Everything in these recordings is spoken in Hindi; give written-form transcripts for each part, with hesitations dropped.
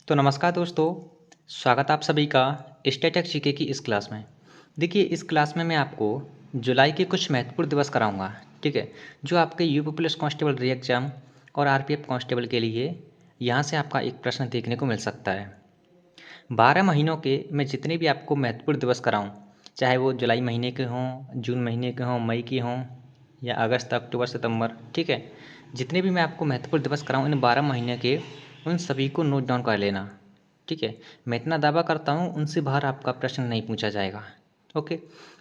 तो नमस्कार दोस्तों, स्वागत आप सभी का स्टैटिक जीके की इस क्लास में। देखिए, इस क्लास में मैं आपको जुलाई के कुछ महत्वपूर्ण दिवस कराऊंगा, ठीक है, जो आपके यूपी पुलिस कांस्टेबल री एग्जाम और आरपीएफ कांस्टेबल के लिए यहाँ से आपका एक प्रश्न देखने को मिल सकता है। 12 महीनों के मैं जितने भी आपको महत्वपूर्ण दिवस कराऊँ, चाहे वो जुलाई महीने के हों, जून महीने के हों, मई के हों या अगस्त, अक्टूबर, सितंबर, ठीक है, जितने भी मैं आपको महत्वपूर्ण दिवस कराऊँ इन 12 महीने के, उन सभी को नोट डाउन कर लेना, ठीक है। मैं इतना दावा करता हूँ उनसे बाहर आपका प्रश्न नहीं पूछा जाएगा। ओके,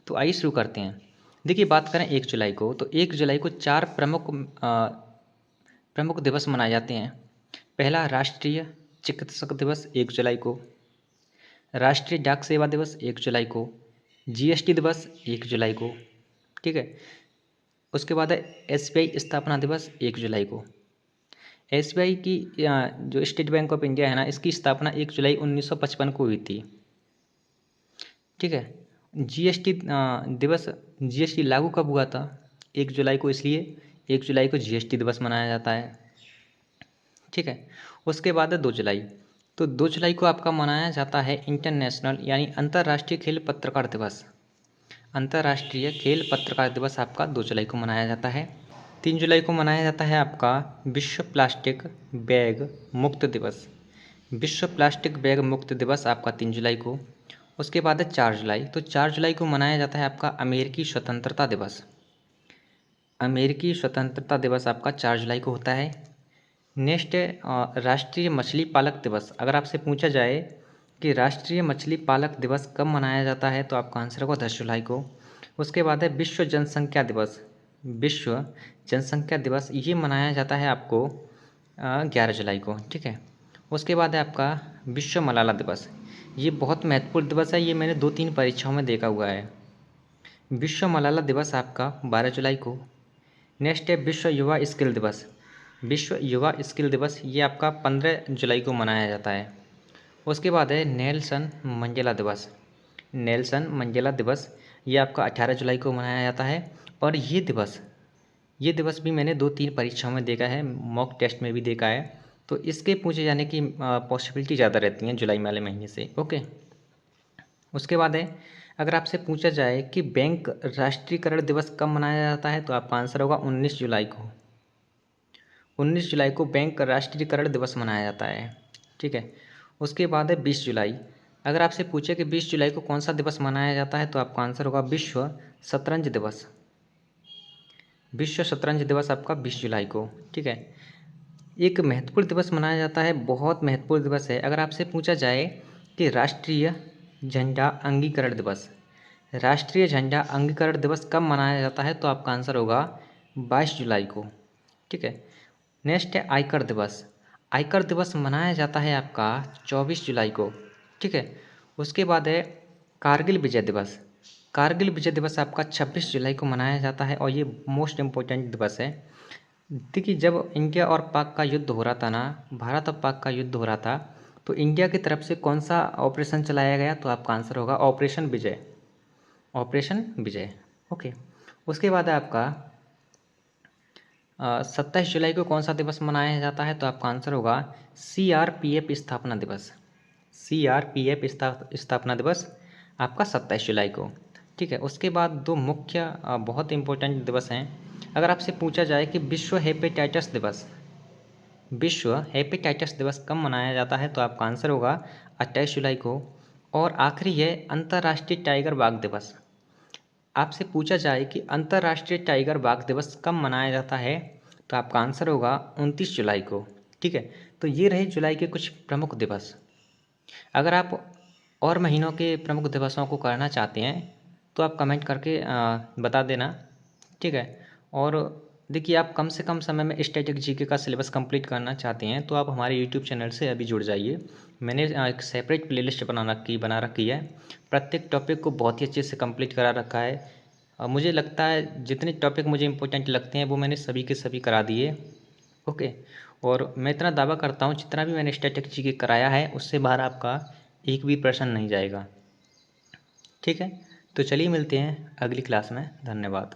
तो आइए शुरू करते हैं। देखिए, बात करें 1 जुलाई को, तो 1 जुलाई को 4 प्रमुख दिवस मनाए जाते हैं। पहला, राष्ट्रीय चिकित्सक दिवस 1 जुलाई को। राष्ट्रीय डाक सेवा दिवस 1 जुलाई को। जीएसटी दिवस 1 जुलाई को, ठीक है। उसके बाद है एसबीआई स्थापना दिवस 1 जुलाई को। एसबीआई की जो स्टेट बैंक ऑफ इंडिया है ना, इसकी स्थापना 1 जुलाई 1955 को हुई थी, ठीक है। जीएसटी दिवस, जीएसटी लागू कब हुआ था? 1 जुलाई को, इसलिए 1 जुलाई को जीएसटी दिवस मनाया जाता है, ठीक है। उसके बाद है 2 जुलाई, तो 2 जुलाई को आपका मनाया जाता है इंटरनेशनल यानी अंतर्राष्ट्रीय खेल पत्रकार दिवस। अंतर्राष्ट्रीय खेल पत्रकार दिवस आपका 2 जुलाई को मनाया जाता है। 3 जुलाई को मनाया जाता है आपका विश्व प्लास्टिक बैग मुक्त दिवस। विश्व प्लास्टिक बैग मुक्त दिवस आपका 3 जुलाई को। उसके बाद है 4 जुलाई, तो 4 जुलाई को मनाया जाता है आपका अमेरिकी स्वतंत्रता दिवस। अमेरिकी स्वतंत्रता दिवस आपका 4 जुलाई को होता है। नेक्स्ट है राष्ट्रीय मछली पालक दिवस। अगर आपसे पूछा जाए कि राष्ट्रीय मछली पालक दिवस कब मनाया जाता है, तो आपका आंसर होगा 10 जुलाई को। उसके बाद है विश्व जनसंख्या दिवस। विश्व जनसंख्या दिवस ये मनाया जाता है आपको 11 जुलाई को, ठीक है। उसके बाद है आपका विश्व मलाला दिवस। ये बहुत महत्वपूर्ण दिवस है, ये मैंने 2-3 परीक्षाओं में देखा हुआ है। विश्व मलाला दिवस आपका 12 जुलाई को। नेक्स्ट है विश्व युवा स्किल दिवस। विश्व युवा स्किल दिवस ये आपका 15 जुलाई को मनाया जाता है। उसके बाद है नेल्सन मंडेला दिवस। नेल्सन मंडेला दिवस ये आपका 18 जुलाई को मनाया जाता है। और ये दिवस भी मैंने 2-3 परीक्षाओं में देखा है, मॉक टेस्ट में भी देखा है, तो इसके पूछे जाने की पॉसिबिलिटी ज़्यादा रहती हैं जुलाई वाले महीने से। ओके, उसके बाद है अगर आपसे पूछा जाए कि बैंक राष्ट्रीयकरण दिवस कब मनाया जाता है, तो आपका आंसर होगा 19 जुलाई को। 19 जुलाई को बैंक राष्ट्रीयकरण दिवस मनाया जाता है, ठीक है। उसके बाद है 20 जुलाई। अगर आपसे पूछे कि 20 जुलाई को कौन सा दिवस मनाया जाता है, तो आपका आंसर होगा विश्व शतरंज दिवस। विश्व शतरंज दिवस आपका 20 जुलाई को, ठीक है। एक महत्वपूर्ण दिवस मनाया जाता है, बहुत महत्वपूर्ण दिवस है। अगर आपसे पूछा जाए कि राष्ट्रीय झंडा अंगीकरण दिवस, राष्ट्रीय झंडा अंगीकरण दिवस कब मनाया जाता है, तो आपका आंसर होगा 22 जुलाई को, ठीक है। नेक्स्ट है आयकर दिवस। आयकर दिवस मनाया जाता है आपका 24 जुलाई को, ठीक है। उसके बाद है कारगिल विजय दिवस। कारगिल विजय दिवस आपका 26 जुलाई को मनाया जाता है और ये मोस्ट इम्पोर्टेंट दिवस है। देखिए, जब इंडिया और पाक का युद्ध हो रहा था ना, भारत और पाक का युद्ध हो रहा था, तो इंडिया की तरफ से कौन सा ऑपरेशन चलाया गया, तो आपका आंसर होगा ऑपरेशन विजय। ऑपरेशन विजय, ओके। उसके बाद है आपका 27 जुलाई को कौन सा दिवस मनाया जाता है, तो आपका आंसर होगा सीआरपीएफ स्थापना दिवस। सीआरपीएफ स्थापना दिवस आपका 27 जुलाई को, ठीक है। उसके बाद दो मुख्य बहुत इंपॉर्टेंट दिवस हैं। अगर आपसे पूछा जाए कि विश्व हेपेटाइटिस दिवस, विश्व हेपेटाइटिस दिवस कब मनाया जाता है, तो आपका आंसर होगा 28 जुलाई को। और आखिरी है अंतर्राष्ट्रीय टाइगर बाघ दिवस। आपसे पूछा जाए कि अंतर्राष्ट्रीय टाइगर बाघ दिवस कब मनाया जाता है, तो आपका आंसर होगा 29 जुलाई को, ठीक है। तो ये रहे जुलाई के कुछ प्रमुख दिवस। अगर आप और महीनों के प्रमुख दिवसों को करना चाहते हैं, तो आप कमेंट करके बता देना, ठीक है। और देखिए, आप कम से कम समय में स्टैटिक जीके का सिलेबस कंप्लीट करना चाहते हैं, तो आप हमारे यूट्यूब चैनल से अभी जुड़ जाइए। मैंने एक सेपरेट प्लेलिस्ट बना रखी है। प्रत्येक टॉपिक को बहुत ही अच्छे से कंप्लीट करा रखा है। मुझे लगता है जितने टॉपिक मुझे इंपॉर्टेंट लगते हैं वो मैंने सभी के सभी करा दिए, ओके। और मैं इतना दावा करता हूँ जितना भी मैंने स्टैटिक जीके कराया है उससे बाहर आपका एक भी प्रश्न नहीं जाएगा, ठीक है। तो चलिए मिलते हैं अगली क्लास में। धन्यवाद।